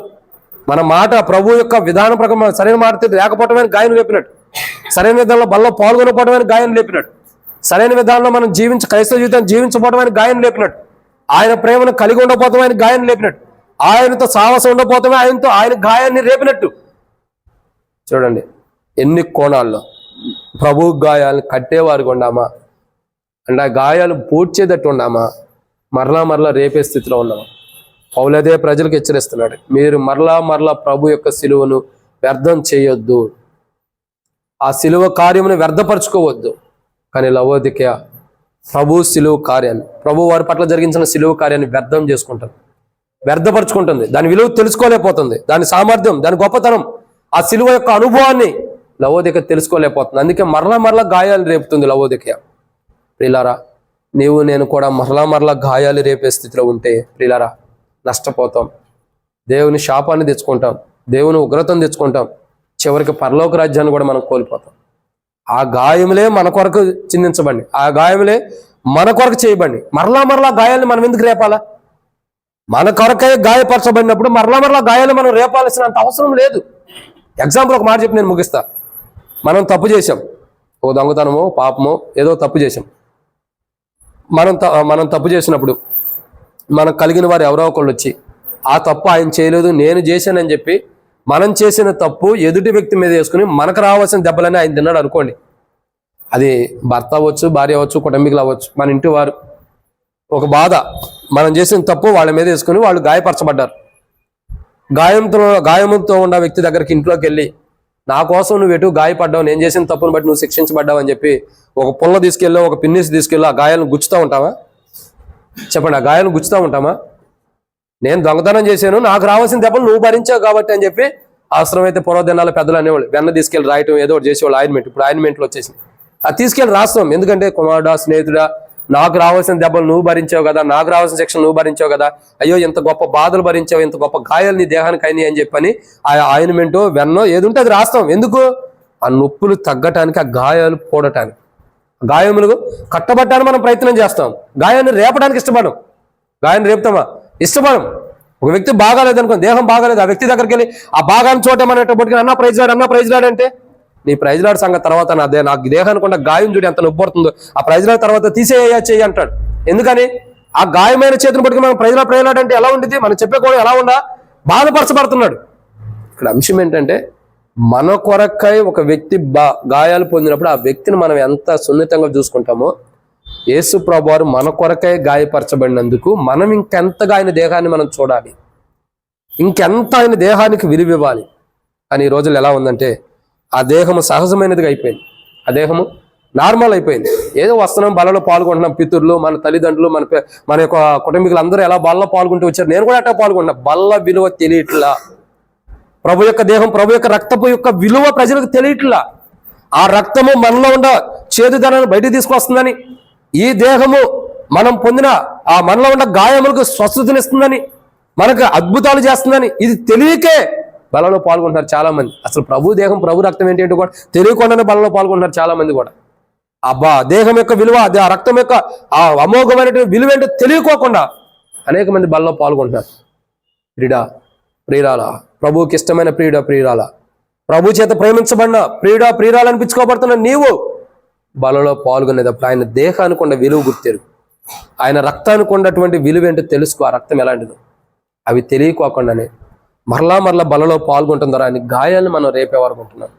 మన మాట ప్రభు యొక్క విధానం ప్రకారం సరైన మాట లేకపోవటమైన గాయం లేపినట్టు, సరైన విధానంలో బల్లో పాల్గొనకపోవటమైన గాయం లేపినట్టు, సరైన విధానంలో మనం క్రైస్తవ జీవితాన్ని జీవించకపోవటమైన గాయం లేపినట్టు, ఆయన ప్రేమను కలిగి ఉండకపోవటమైన గాయం లేపినట్టు, ఆయనతో సాహసం ఉండకపోతే ఆయన గాయాన్ని రేపినట్టు. చూడండి ఎన్ని కోణాల్లో ప్రభు గాయాలను కట్టేవారికి ఉన్నామా, అంటే ఆ గాయాలు పూడ్చేటట్టు ఉన్నామా, మరలా రేపే స్థితిలో ఉన్నామా? పౌలదే ప్రజలకు హెచ్చరిస్తున్నాడు, మీరు మరలా ప్రభు యొక్క సిలువను వ్యర్థం చేయొద్దు, ఆ సిలువ కార్యమును వ్యర్థపరచుకోవద్దు. కానీ లవోదికయ ప్రభు సిలువ కార్యాన్ని, ప్రభు వారి పట్ల జరిగించిన సిలువ కార్యాన్ని వ్యర్థం చేసుకుంటారు, వ్యర్థపరుచుకుంటుంది. దాని విలువ తెలుసుకోలేకపోతుంది, దాని సామర్థ్యం, దాని గొప్పతనం, ఆ సిలువ యొక్క అనుభవాన్ని లవోదిక తెలుసుకోలేకపోతుంది. అందుకే మరలా గాయాలు రేపుతుంది లవోదికయ. ప్రియులారా, నీవు నేను కూడా మరలా గాయాలు రేపే స్థితిలో ఉంటే ప్రియులారా నష్టపోతాం. దేవుని శాపాన్ని తెచ్చుకుంటాం, దేవుని ఉగ్రతను తెచ్చుకుంటాం, చివరికి పరలోక రాజ్యాన్ని కూడా మనం కోల్పోతాం. ఆ గాయములే మన కొరకు చిందించబండి, ఆ గాయములే మన కొరకు చేయబండి. మరలా గాయాలను మనం ఎందుకు రేపాలా? మన కొరకే గాయపరచబడినప్పుడు మరలా గాయాలు మనం రేపాల్సినంత అవసరం లేదు. ఎగ్జాంపుల్ ఒక మాట చెప్పి నేను ముగిస్తా. మనం తప్పు చేసాం, ఓ దొంగతనమో పాపమో ఏదో తప్పు చేసాం. మనం తప్పు చేసినప్పుడు మనకు కలిగిన వారు ఎవరో ఒకళ్ళు వచ్చి ఆ తప్పు ఆయన చేయలేదు నేను చేశానని చెప్పి మనం చేసిన తప్పు ఎదుటి వ్యక్తి మీద వేసుకుని మనకు రావాల్సిన దెబ్బలని ఆయన తిన్నాడు అనుకోండి. అది భర్త అవ్వచ్చు, భార్య అవ్వచ్చు, కుటుంబీకులు అవ్వచ్చు, మన ఇంటి వారు. ఒక బాధ, మనం చేసిన తప్పు వాళ్ళ మీద వేసుకుని వాళ్ళు గాయపరచబడ్డారు. గాయంతో ఉన్న వ్యక్తి దగ్గరికి ఇంట్లోకి వెళ్ళి నా కోసం నువ్వు ఎటు గాయపడ్డావు, నేను చేసిన తప్పును బట్టి నువ్వు శిక్షించబడ్డావు అని చెప్పి ఒక పుల్ల తీసుకెళ్ళి ఒక పిన్నిస్ తీసుకెళ్ళి ఆ గాయాలను గుచ్చుతూ ఉంటామా? చెప్పండి, ఆ గాయాలను గుచ్చుతూ ఉంటామా? నేను దొంగతనం చేశాను, నాకు రావాల్సిన దెబ్బలు నువ్వు భరించావు కాబట్టి అని చెప్పి అవసరమైతే పూర్వదినాల పెద్దలు అనేవాళ్ళు వెన్న తీసుకెళ్ళి రాయటం ఏదో ఒకటి చేసేవాళ్ళు. ఆయింట్మెంట్, ఇప్పుడు ఆయింట్మెంట్లు వచ్చేసింది. అది తీసుకెళ్ళి రాస్తాం. ఎందుకంటే కుమారుడా, స్నేహితుడా, నాకు రావాల్సిన దెబ్బలు నువ్వు భరించావు కదా, నాకు రావాల్సిన శిక్షణ నువ్వు భరించావు కదా, అయ్యో ఇంత గొప్ప బాధలు భరించావు, ఇంత గొప్ప గాయాలు నీ దేహానికి అయినాయి అని చెప్పని ఆ ఆయింట్మెంటో వెన్నో ఏది ఉంటే అది రాస్తాం. ఎందుకు? ఆ నొప్పులు తగ్గటానికి, ఆ గాయాలు పోడటానికి. గాయములు కట్టబట్టాలని మనం ప్రయత్నం చేస్తాం, గాయాన్ని రేపడానికి ఇష్టపడం. గాయాన్ని రేపుతామా? ఇష్టపడం. ఒక వ్యక్తి బాగాలేదు అనుకో, దేహం బాగాలేదు, ఆ వ్యక్తి దగ్గరికి వెళ్ళి ఆ బాగాన్ని చూడమనేటప్పటికీ అన్నా ప్రైజ్ లాడ్ అంటే నీ ప్రైజ్ లాడ్ సంగతి తర్వాత, నాకు దేహానికి ఉన్న గాయం చూడు ఎంత నొప్పి పడుతుందో, ఆ ప్రైజ్ లాడ్ తర్వాత చెయ్యి అంటాడు. ఎందుకని? ఆ గాయమైన చేతిని పట్టుకుని మనం ప్రైజ్ లాడ్ అంటే ఎలా ఉంటుంది? మనం చెప్పే కూడా ఎలా ఉందా? బాధపరచబడుతున్నాడు. ఇక్కడ అంశం ఏంటంటే, మన కొరకై ఒక వ్యక్తి గాయాలు పొందినప్పుడు ఆ వ్యక్తిని మనం ఎంత సున్నితంగా చూసుకుంటామో, యేసు ప్రభువారు మన కొరకై గాయపరచబడినందుకు మనం ఇంకెంతగా ఆయన దేహాన్ని మనం చూడాలి, ఇంకెంత ఆయన దేహానికి విలువివ్వాలి అని ఈ రోజులు ఎలా ఉందంటే, ఆ దేహము సహజమైనదిగా అయిపోయింది, ఆ దేహము నార్మల్ అయిపోయింది. ఏదో వస్తున్నాం, బలలో పాల్గొంటున్నాం, పితరులు, మన తల్లిదండ్రులు, మన యొక్క కుటుంబీకులు అందరూ ఎలా బలలో పాల్గొంటూ వచ్చారు, నేను కూడా అట్టా పాల్గొంటున్నా. బల్ల విలువ తెలియట్లా. ప్రభు యొక్క దేహం, ప్రభు యొక్క రక్తపు యొక్క విలువ ప్రజలకు తెలియట్లా. ఆ రక్తము మనలో ఉన్న చేదుదనాన్ని బయటకు తీసుకొస్తుందని, ఈ దేహము మనం పొందిన ఆ మనలో ఉన్న గాయములకు స్వస్థతనిస్తుందని, మనకు అద్భుతాలు చేస్తుందని ఇది తెలియకే బలలో పాల్గొంటున్నారు చాలా మంది. అసలు ప్రభు దేహం, ప్రభు రక్తం ఏంటంటే కూడా తెలియకుండానే బలలో పాల్గొంటున్నారు చాలా మంది కూడా. అబ్బా దేహం యొక్క విలువ, ఆ రక్తం యొక్క ఆ అమోఘమైన విలువ ఏంటో తెలియకోకుండా అనేక మంది బలలో పాల్గొంటున్నారు. ప్రియురాల, ప్రభువుకి ఇష్టమైన ప్రియురాల, ప్రభు చేత ప్రేమించబడిన ప్రియురాలు అనిపించుకోబడుతున్న నీవు బలలో పాల్గొనేటప్పుడు ఆయన దేహానికి ఉన్న విలువ గుర్తెరు, ఆయన రక్తానికి ఉన్నటువంటి విలువ ఏంటో తెలుసుకో. ఆ రక్తం ఎలాంటిదో అవి తెలియకోకుండానే మరలా బలలో పాల్గొంటున్నారు. ఆయన గాయాలను మనం రేపేవారు ఉంటున్నాం.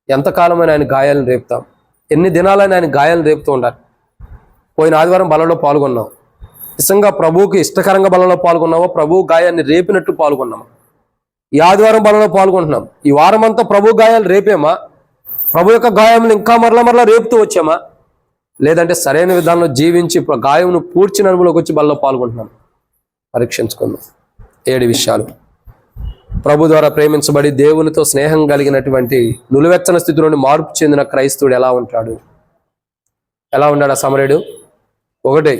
ఎంతకాలమైన ఆయన గాయాలను రేపుతాం? ఎన్ని దినాలైనా ఆయన గాయాలను రేపుతూ ఉండాలి. పోయిన ఆదివారం బలలో పాల్గొన్నాం. నిజంగా ప్రభువుకి ఇష్టకరంగా బలలో పాల్గొన్నావా? ప్రభువు గాయాన్ని రేపినట్టు పాల్గొన్నామా? ఈ ఆదివారం బలలో పాల్గొంటున్నాం. ఈ వారం అంతా ప్రభు గాయాలు రేపేమా? ప్రభు యొక్క గాయములు ఇంకా మరలా రేపుతూ వచ్చామా? లేదంటే సరైన విధానంలో జీవించి గాయమును పూడ్చిన అనుభవంలోకి వచ్చి బలలో పాల్గొంటున్నాం? పరీక్షించుకుందాం. 7 విషయాలు. ప్రభు ద్వారా ప్రేమించబడి దేవునితో స్నేహం కలిగినటువంటి నులివెచ్చని స్థితిలోని మార్పు చెందిన క్రైస్తవుడు ఎలా ఉంటాడు? ఎలా ఉన్నాడు ఆ సమరయుడు? 1,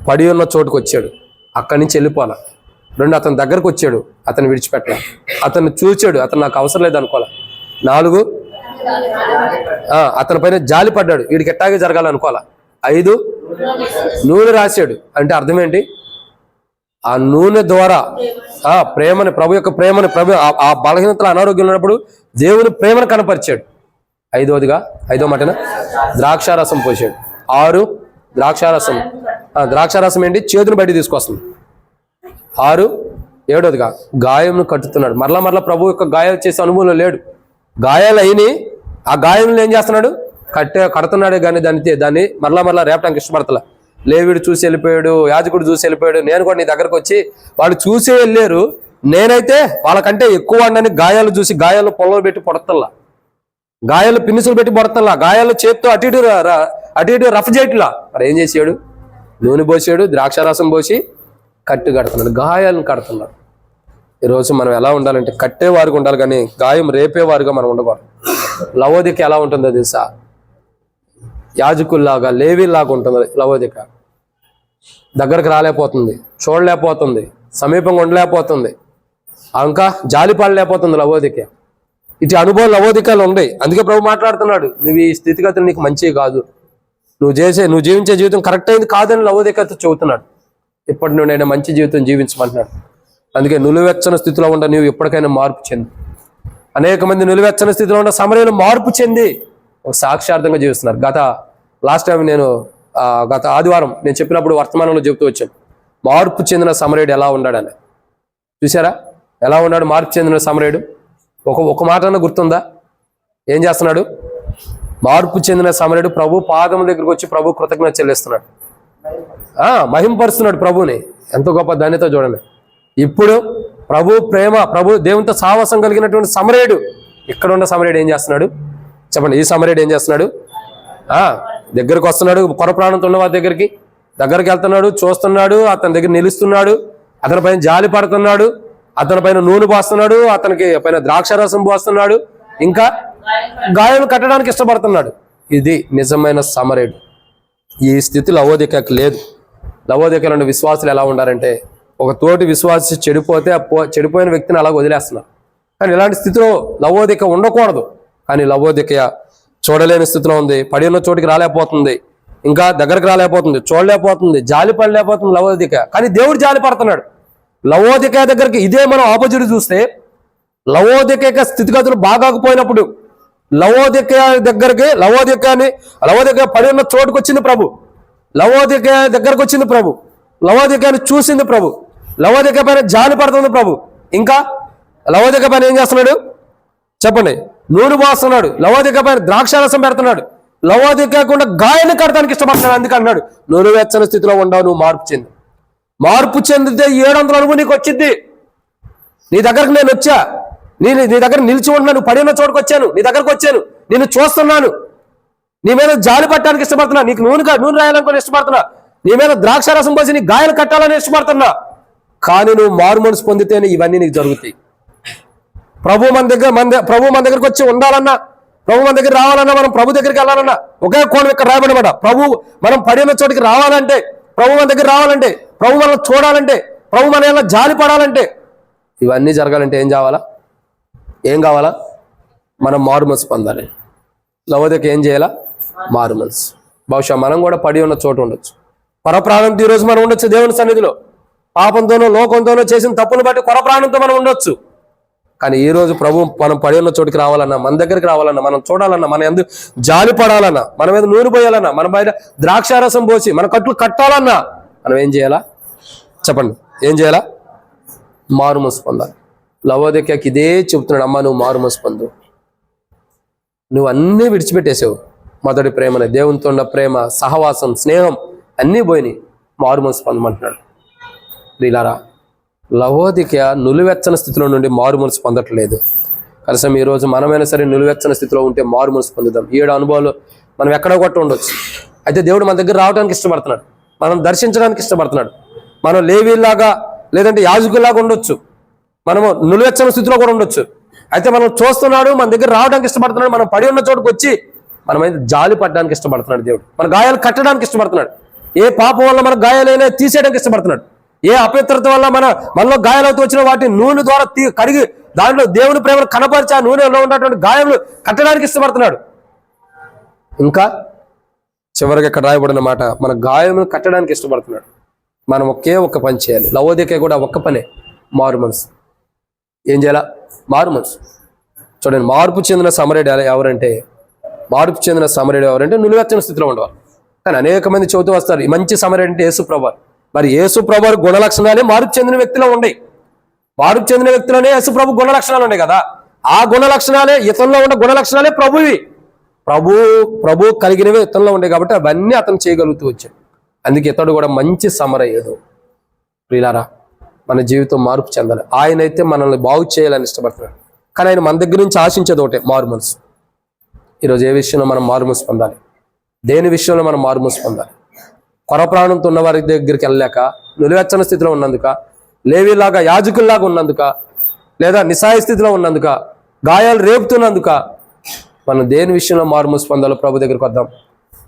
పడి ఉన్న చోటుకు వచ్చాడు, అక్కడి నుంచి వెళ్ళిపోవాలా. 2, అతని దగ్గరకు వచ్చాడు, అతను విడిచిపెట్టాల. అతన్ని చూచాడు, అతను నాకు అవసరం లేదు అనుకోవాలా. 4, అతని పైన జాలి పడ్డాడు, వీడికి ఎట్టాగే జరగాలనుకోవాలా. 5, నూనె రాశాడు. అంటే అర్థం ఏంటి? ఆ నూనె ద్వారా ప్రేమని, ప్రభు యొక్క ప్రేమని, ప్రభు ఆ బలహీనతలు అనారోగ్యం ఉన్నప్పుడు దేవుని ప్రేమను కనపరిచాడు. 5వ మాటన ద్రాక్షారసం పోసాడు. 6, ద్రాక్షారసం ఏంటి? చేతును బయట తీసుకొస్తుంది. 6, 7వదిగా గాయంను కట్టుతున్నాడు. మరలా ప్రభు యొక్క గాయాలు చేసే అనుభవంలో లేడు. గాయాలు అయినాయి, ఆ గాయంలో ఏం చేస్తున్నాడు? కడుతున్నాడే కానీ దాన్ని మరలా రేపడానికి ఇష్టపడతలే. లేవీడు చూసి వెళ్ళిపోయాడు, యాజకుడు చూసి వెళ్ళిపోయాడు, నేను కూడా నీ దగ్గరకు వచ్చి వాళ్ళు చూసి వెళ్ళారు, నేనైతే వాళ్ళకంటే ఎక్కువ వాడిని గాయాలు చూసి గాయాలు పొలంలో పెట్టి పొడతల్లా, గాయాలు పిన్నిసులు పెట్టి పొడతల్లా, గాయాలు చేత్తో అటు ఇటు రఫ్ చేయట్లా. మరి ఏం చేసాడు? నూనె పోసాడు, ద్రాక్షారసం పోసి కట్టు కడుతున్నాడు, గాయాలను కడుతున్నాడు. ఈరోజు మనం ఎలా ఉండాలంటే కట్టేవారుగా ఉండాలి కానీ గాయం రేపేవారుగా మనం ఉండకూడదు. లవోదిక ఎలా ఉంటుందో తెలుసా? యాజకుల్లాగా, లేవీలాగా ఉంటుంది లవోదిక. దగ్గరకు రాలేకపోతుంది, చూడలేకపోతుంది, సమీపంగా ఉండలేకపోతుంది, ఇంకా జాలిపడలేకపోతుంది లవోదిక. ఇటు అనుభవం లవోదికలు ఉన్నాయి. అందుకే ప్రభు మాట్లాడుతున్నాడు, నువ్వు ఈ స్థితిగతులు నీకు మంచివి కాదు, నువ్వు జీవించే జీవితం కరెక్ట్ అయింది కాదని లవోదికతో చెబుతున్నాడు. ఇప్పటి నుండి అయినా మంచి జీవితం జీవించమంటున్నాడు. అందుకే నులివెచ్చని స్థితిలో ఉండ నువ్వు ఎప్పటికైనా మార్పు చెంది. అనేక మంది నిలువెచ్చని స్థితిలో ఉన్న సమరయులు మార్పు చెంది ఒక సాక్ష్యార్థంగా జీవిస్తున్నారు. లాస్ట్ టైం నేను గత ఆదివారం నేను చెప్పినప్పుడు వర్తమానంలో చెబుతూ వచ్చాను, మార్పు చెందిన సమరయుడు ఎలా ఉన్నాడని. చూసారా ఎలా ఉన్నాడు మార్పు చెందిన సమరయుడు? ఒక మాట అన్న గుర్తుందా? ఏం చేస్తున్నాడు? మార్పు చెందిన సమరయుడు ప్రభు పాదం దగ్గరకు వచ్చి ప్రభు కృతజ్ఞత చెల్లిస్తున్నాడు, మహింపరుస్తున్నాడు ప్రభుని. ఎంతో గొప్ప ధన్యత చూడండి. ఇప్పుడు ప్రభు ప్రేమ, ప్రభు దేవునితో సావాసం కలిగినటువంటి సమరయుడు, ఇక్కడ ఉన్న సమరయుడు ఏం చేస్తున్నాడు చెప్పండి? ఈ సమరయుడు ఏం చేస్తున్నాడు? దగ్గరకు వస్తున్నాడు, కొర ప్రాణంతో ఉన్న వారి దగ్గరికి వెళ్తున్నాడు, చూస్తున్నాడు, అతని దగ్గర నిలుస్తున్నాడు, అతని పైన జాలి పడుతున్నాడు, అతని పైన నూనె పోస్తున్నాడు, అతనికి పైన ద్రాక్షారసం పోస్తున్నాడు, ఇంకా గాయం కట్టడానికి ఇష్టపడుతున్నాడు. ఇది నిజమైన సమరేడు. ఈ స్థితి లవోదికకు లేదు. లవోదికలో ఉన్న విశ్వాసులు ఎలా ఉండారంటే, ఒక తోటి విశ్వాసి చెడిపోతే చెడిపోయిన వ్యక్తిని అలా వదిలేస్తున్నారు. కానీ ఇలాంటి స్థితిలో లవోదిక ఉండకూడదు. కానీ లవోదిక చూడలేని స్థితిలో ఉంది, పడి ఉన్న చోటికి రాలేకపోతుంది, ఇంకా దగ్గరకు రాలేకపోతుంది, చూడలేకపోతుంది, జాలి పడలేకపోతుంది లవోదిక. కానీ దేవుడు జాలి పడుతున్నాడు లవోదిక దగ్గరికి. ఇదే మనం ఆపోజిట్ చూస్తే, లవోదిక స్థితిగతులు బాగాకపోయినప్పుడు లవోదిక దగ్గరికి లవోదిక పడి ఉన్న చోటుకు వచ్చింది ప్రభు, లవోదిక దగ్గరకు వచ్చింది ప్రభు, లవోదికని చూసింది ప్రభు, లవోదిక పైన జాలి పడుతుంది ప్రభు. ఇంకా లవోదిక పైన ఏం చేస్తున్నాడు చెప్పండి? నూనె పోస్తున్నాడు, లవోదిక పైన ద్రాక్షారసం పెడుతున్నాడు, లవోదికకుండా గాయాన్ని కడటానికి ఇష్టపడుతున్నాడు. అందుకే అన్నాడు, నూనె వెచ్చని స్థితిలో ఉండవు, నువ్వు మార్పు చెందితే 700 అనుభవం నీకు వచ్చింది. నీ దగ్గరకు నేను వచ్చా, నీ దగ్గర నిలిచి ఉంటున్నాను, నువ్వు పడిన చోటుకు వచ్చాను, నీ దగ్గరకు వచ్చాను, నిన్ను చూస్తున్నాను, నీ మీద జాలి పట్టడానికి ఇష్టపడుతున్నా, నీకు నూనె రాయాలనుకుని ఇష్టపడుతున్నా, నీ మీద ద్రాక్షారసం పోసి నీ గాయాలు కట్టాలని ఇష్టపడుతున్నా. కానీ నువ్వు మారు మనసు పొందితేనే ఇవన్నీ నీకు జరుగుతాయి. ప్రభు మన దగ్గరకు వచ్చి ఉండాలన్నా, ప్రభు మన దగ్గర రావాలన్నా, మనం ప్రభు దగ్గరికి వెళ్ళాలన్నా ఒకే కోణం ఇక్కడ రాయబడమాట. ప్రభు మనం పడిన చోటికి రావాలంటే, ప్రభు మన దగ్గర రావాలంటే, ప్రభు మనం చూడాలంటే, ప్రభు మన ఎలా జాలి పడాలంటే, ఇవన్నీ జరగాలంటే ఏం కావాలా? మనం మారు మనసు పొందాలి. లవోదిక ఏం చేయాలా? మారు మనసు. బహుశా మనం కూడా పడి ఉన్న చోటు ఉండొచ్చు, పరప్రాణంతో ఈరోజు మనం ఉండొచ్చు దేవుని సన్నిధిలో, పాపంతోనో లోకంతోనో చేసిన తప్పులు బట్టి పరప్రాణంతో మనం ఉండొచ్చు. కానీ ఈ రోజు ప్రభు మనం పడి ఉన్న చోటుకి రావాలన్నా, మన దగ్గరికి రావాలన్నా, మనం చూడాలన్నా, మన ఎందుకు జాలి పడాలన్నా, మన మీద నూనె పోయాలన్నా, మన బయట ద్రాక్షారసం పోసి మన కట్లు కట్టాలన్నా మనం ఏం చేయాలా చెప్పండి? ఏం చేయాలా? మారు మనసు పొందాలి. లవోదికకి ఇదే చెబుతున్నాడు, అమ్మ నువ్వు మారు మనసు పొందు. నువ్వు అన్నీ విడిచిపెట్టేసావు, మొదటి ప్రేమని, దేవునితో ఉన్న ప్రేమ, సహవాసం, స్నేహం అన్నీ పోయినాయి, మారు మనసు పొందమంటున్నాడు. ప్రియులారా, లవోదిక నులివెచ్చని స్థితిలో నుండి మారు మనసు పొందట్లేదు. కనీసం ఈరోజు మనమైనా సరే నులివెచ్చని స్థితిలో ఉంటే మారు మనసు పొందుదాం. 7 అనుభవాలు మనం ఎక్కడో కొట్ట ఉండొచ్చు. అయితే దేవుడు మన దగ్గర రావడానికి ఇష్టపడుతున్నాడు, మనం దర్శించడానికి ఇష్టపడుతున్నాడు. మనం లేవీలాగా లేదంటే యాజకుల్లాగా ఉండొచ్చు, మనము నులివెచ్చని స్థితిలో కూడా ఉండొచ్చు. అయితే మనం చూస్తున్నాడు, మన దగ్గర రావడానికి ఇష్టపడుతున్నాడు, మనం పడి ఉన్న చోటుకు వచ్చి మనమైతే జాలి పడడానికి ఇష్టపడుతున్నాడు దేవుడు. మన గాయాలు కట్టడానికి ఇష్టపడుతున్నాడు. ఏ పాపం వల్ల మన గాయాలైనా తీసేయడానికి ఇష్టపడుతున్నాడు. ఏ అపవిత్రత వల్ల మనలో గాయాలవుతూ వచ్చిన వాటి నూనె ద్వారా కడిగి దాంట్లో దేవుని ప్రేమను కనపరిచి ఆ నూనెలో ఉన్నటువంటి గాయములు కట్టడానికి ఇష్టపడుతున్నాడు. ఇంకా చివరికి ఇక్కడ రాయబడిన మాట, మన గాయములు కట్టడానికి ఇష్టపడుతున్నాడు. మనం ఒక్క పని చేయాలి. లవోదిక కూడా ఒక్క పనే, మారు మనసు. ఏం చేయాలా? మారు మనసు. చూడండి, మార్పు చెందిన సమరేడు ఎవరంటే నులివెచ్చని స్థితిలో ఉండేవారు. కానీ అనేక మంది చెబుతూ వస్తారు, ఈ మంచి సమరేడు అంటే యేసు ప్రభువు. మరి యేసు ప్రభు గుణ లక్షణాలే మార్పు చెందిన వ్యక్తిలో ఉన్నాయి. మార్పు చెందిన వ్యక్తిలోనే యేసు ప్రభు గుణ లక్షణాలు ఉన్నాయి కదా. ఆ గుణ లక్షణాలే ఇతనిలో ఉన్న గుణ లక్షణాలే ప్రభువి. ప్రభు కలిగినవే ఇతనిలో ఉండే కాబట్టి అవన్నీ అతను చేయగలుగుతూ వచ్చాడు. అందుకే ఇతడు కూడా మంచి సమరయుడు. ప్రియులారా, మన జీవితం మార్పు చెందాలి. ఆయన అయితే మనల్ని బాగు చేయాలని ఇష్టపడుతున్నాడు. కానీ ఆయన మన దగ్గర నుంచి ఆశించేది ఒకటే, మారు మనసు. ఈరోజు ఏ విషయంలో మనం మారు మనసు పొందాలి? దేని విషయంలో మనం మారు మనసు పొందాలి? కొరప్రాణంతో ఉన్న వారి దగ్గరికి వెళ్ళలేక, నిలువెచ్చని స్థితిలో ఉన్నందుక, లేవీలాగా యాజకుల్లాగా ఉన్నందుక, లేదా నిస్సాయ స్థితిలో ఉన్నందుక, గాయాలు రేపుతున్నందుక, మనం దేని విషయంలో మారుమూసి పొందాలో ప్రభు దగ్గరికి వద్దాం,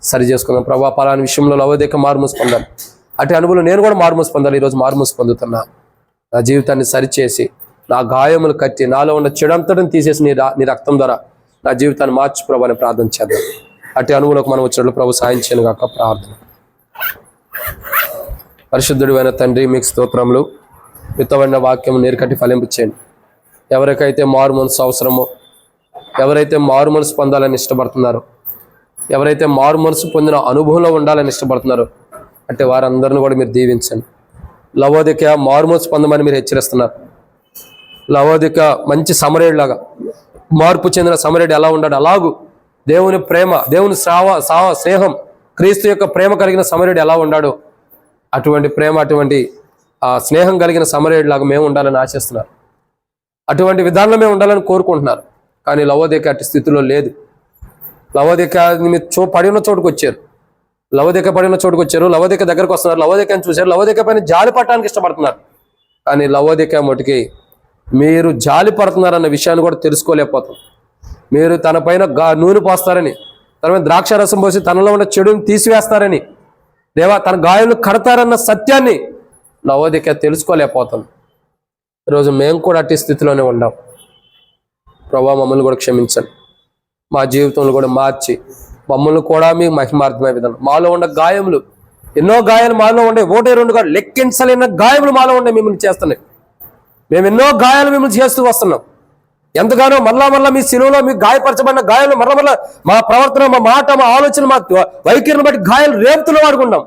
సరి చేసుకుందాం. ప్రభు పలాని విషయంలో లవోదిక మారుమూసి పొందాలి, అటు అనుభవం నేను కూడా మారుమూసి పొందాలి. ఈరోజు మారుమూసి పొందుతున్నా. నా జీవితాన్ని సరిచేసి, నా గాయములు కట్టి, నాలో ఉన్న చెడంతటిని తీసేసి నీ రక్తం ద్వారా నా జీవితాన్ని మార్చి ప్రభు అని ప్రార్థన చేద్దాం. అటు అనుభవంలోకి మనం వచ్చినట్లు ప్రభు సాయం చేయను గాక. ప్రార్థన. పరిశుద్ధుడు అయిన తండ్రి, మీకు స్తోత్రములు. మితమైన వాక్యం నీరుకట్టి ఫలింపచేయండి. ఎవరికైతే మారు మనసు అవసరమో, ఎవరైతే మారు మనసు పొందాలని ఇష్టపడుతున్నారో, ఎవరైతే మారు మనసు పొందిన అనుభవంలో ఉండాలని ఇష్టపడుతున్నారో అంటే వారందరిని కూడా మీరు దీవించండి. లవోదిక మారు మనసు పొందమని మీరు హెచ్చరిస్తున్నారు. లవోదిక మంచి సమరేయుడిలాగా, మార్పు చెందిన సమరేయుడు ఎలా ఉన్నాడు అలాగూ దేవుని ప్రేమ, దేవుని స్నేహం, క్రీస్తు యొక్క ప్రేమ కలిగిన సమరేయుడు ఎలా ఉన్నాడో అటువంటి ప్రేమ, అటువంటి స్నేహం కలిగిన సమరేయుడిలాగా మేము ఉండాలని ఆశిస్తున్నారు. అటువంటి విధానంలో మేము ఉండాలని కోరుకుంటున్నారు. కానీ లవోదిక అటు స్థితిలో లేదు. లవోదిక పడిన చోటుకు వచ్చారు, లవోదిక పడిన చోటుకు వచ్చారు, లవోదిక దగ్గరకు వస్తున్నారు, లవోదికని చూశారు, లవోదిక పైన జాలి పట్టడానికి ఇష్టపడుతున్నారు. కానీ లవోదికయ మటుకి మీరు జాలి పడుతున్నారన్న విషయాన్ని కూడా తెలుసుకోలేకపోతాం. మీరు తన పైన నూనె పోస్తారని, తన మీద ద్రాక్ష రసం పోసి తనలో ఉన్న చెడుని తీసివేస్తారని, దేవా తన గాయాలను కడతారన్న సత్యాన్ని లవోదికయ తెలుసుకోలేకపోతాం. ఈరోజు మేము కూడా అట్టి స్థితిలోనే ఉన్నాం. ప్రభా మమ్మల్ని కూడా క్షమించండి. మా జీవితంలో కూడా మార్చి మమ్మల్ని కూడా మీ మహిమార్థమై విధానం. మాలో ఉన్న గాయములు, ఎన్నో గాయాలు మాలో ఉండే, 1-2 కాదు లెక్కించలేని గాయములు మాలో ఉండే మిమ్మల్ని చేస్తున్నాయి. మేము ఎన్నో గాయాలు మిమ్మల్ని చేస్తూ వస్తున్నాం. ఎంతగానో మళ్ళా మీ శిలువలో మీకు గాయపరచబడిన గాయాలు మళ్ళా మా ప్రవర్తన, మా మాట, మా ఆలోచన, మా వైఖరిని బట్టి గాయాలు రేపుతున్న వాడుకుంటాం.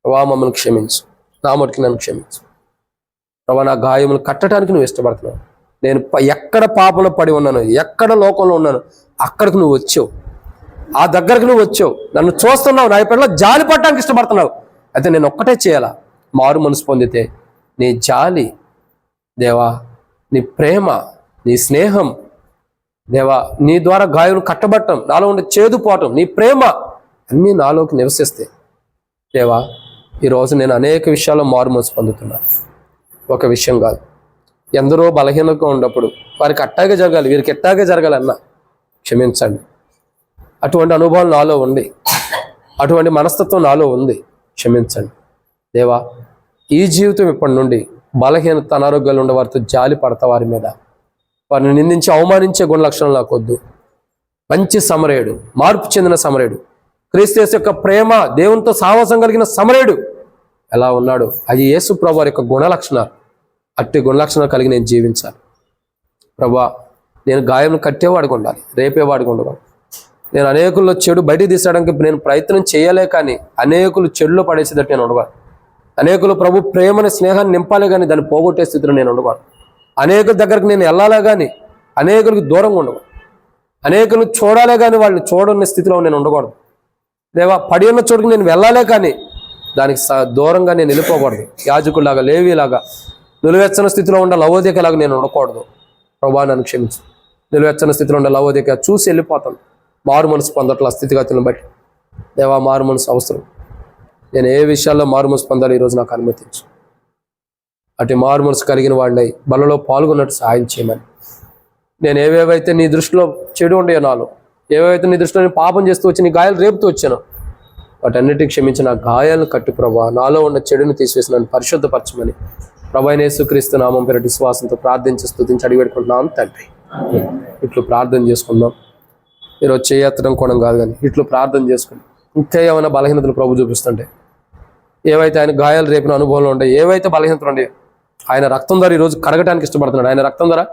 ప్రభా మమ్మల్ని క్షమించు, నా మటుకి నన్ను క్షమించు. ప్రభా నా గాయములు కట్టడానికి నువ్వు ఇష్టపడుతున్నావు. నేను ఎక్కడ పాపంలో పడి ఉన్నాను, ఎక్కడ లోకంలో ఉన్నాను, అక్కడికి నువ్వు వచ్చావు, ఆ దగ్గరకు నువ్వు వచ్చావు, నన్ను చూస్తున్నావు, నా పట్ల జాలి పడటానికి ఇష్టపడుతున్నావు. అయితే నేను ఒక్కటే చేయాలా, మారు మనసు పొందితే నీ జాలి దేవా, నీ ప్రేమ, నీ స్నేహం దేవా, నీ ద్వారా గాయం కట్టబట్టం, నాలో ఉండే చేదుపోవటం, నీ ప్రేమ అన్నీ నాలోకి నివసిస్తాయి. దేవా ఈరోజు నేను అనేక విషయాల్లో మారు మనసు పొందుతున్నాను. ఒక విషయం కాదు, ఎందరో బలహీనంగా ఉన్నప్పుడు వారికి అట్టాగే జరగాలి, వీరికి ఎట్టాగే జరగాలన్నా క్షమించండి. అటువంటి అనుభవాలు నాలో ఉంది, అటువంటి మనస్తత్వం నాలో ఉంది, క్షమించండి. దేవా ఈ జీవితం ఇప్పటి నుండి బలహీనత, అనారోగ్యాలు ఉండే వారితో జాలి పడతా, వారి మీద వారిని నిందించి అవమానించే గుణ లక్షణాలు నాకు వద్దు. మంచి సమరయుడు, మార్పు చెందిన సమరయుడు, క్రీస్తు యేసు యొక్క ప్రేమ, దేవునితో సావాసం కలిగిన సమరయుడు ఎలా ఉన్నాడు, అది యేసు ప్రభు వారి యొక్క గుణ లక్షణాలు. అట్టి గుణ లక్షణాలు కలిగి నేను జీవించాలి. ప్రభా నేను గాయం కట్టేవాడికి ఉండాలి, రేపేవాడికి ఉండకూడదు. నేను అనేకుల్లో చెడు బయటికి తీసడానికి నేను ప్రయత్నం చేయలే, కానీ అనేకులు చెడులో పడేసేటట్టు నేను ఉండకూడదు. అనేకులు ప్రభు ప్రేమని, స్నేహాన్ని నింపాలే కానీ దాన్ని పోగొట్టే స్థితిలో నేను ఉండకూడదు. అనేకుల దగ్గరికి నేను వెళ్ళాలే కానీ అనేకులకు దూరంగా ఉండకూడదు. అనేకులు చూడాలే కానీ వాళ్ళు చూడని స్థితిలో నేను ఉండకూడదు. దేవా పడి ఉన్న చోటుకి నేను వెళ్ళాలే కానీ దానికి దూరంగా నేను వెళ్ళిపోకూడదు. యాజకులాగా, లేవీలాగా నిలువెచ్చని స్థితిలో ఉండే లవోదికలాగా నేను ఉండకూడదు. ప్రభా నన్ను క్షమించు. నిలువెచ్చని స్థితిలో ఉండే లవోదిక చూసి వెళ్ళిపోతాను. మారు మనసు పొందట్ల స్థితిగతులను బట్టి దేవా మారు మనసు అవసరం. నేను ఏ విషయాల్లో మారు మనసు పొందాలి ఈరోజు నాకు అనుమతించు. అటు మారు మనసు కలిగిన వాడినై బలలో పాల్గొన్నట్టు సహాయం చేయమని. నేను ఏవేవైతే నీ దృష్టిలో చెడు ఉండే, నాలో ఏవైతే నీ దృష్టిలో నేను పాపం చేస్తూ వచ్చి నీ గాయాలు రేపుతూ వచ్చాను, వాటన్నిటికి క్షమించి నా గాయాలను కట్టు ప్రభా, నాలో ఉన్న చెడును తీసివేసి నన్ను పరిశుద్ధపరచమని ప్రభు అయిన యేసుక్రీస్తు నామం పేరిట విశ్వాసంతో ప్రార్థించి స్తుతించి అడిగి పెట్టుకుంటున్నాను తండ్రి. ఇట్లు ప్రార్థన చేసుకుందాం. ఈరోజు చేయెత్తడం కూడా కాదు, కానీ ఇట్లు ప్రార్థన చేసుకుని ఇంకా ఏమైనా బలహీనతలు ప్రభు చూపిస్తుంటే, ఏవైతే ఆయన గాయాలు రేపిన అనుభవంలో ఉంటాయి, ఏవైతే బలహీనతలు ఉంటాయి, ఆయన రక్తం ద్వారా ఈరోజు కడగడానికి ఇష్టపడుతున్నాడు. ఆయన రక్తం ద్వారా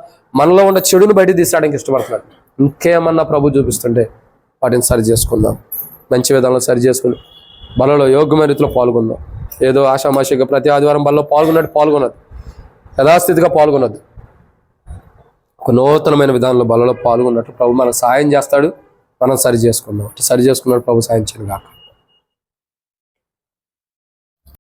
మనలో ఉన్న చెడును బయట తీసేయడానికి ఇష్టపడుతున్నాడు. ఇంకేమన్నా ప్రభు చూపిస్తుంటే వాటిని సరి చేసుకుందాం. మంచి విధానంలో సరి చేసుకుని బలలో యోగ్యమైన రీతిలో పాల్గొందాం. ఏదో ఆషామాషిగా ప్రతి ఆదివారం బలలో పాల్గొనదు, యథాస్థితిగా పాల్గొనద్దు. ఒక నూతనమైన విధానంలో బలలో పాల్గొన్నట్టు ప్రభు మనకు సాయం చేస్తాడు. మనం సరి చేసుకుందాం. సరి చేసుకున్నట్టు ప్రభు సాయం చేయను గాక.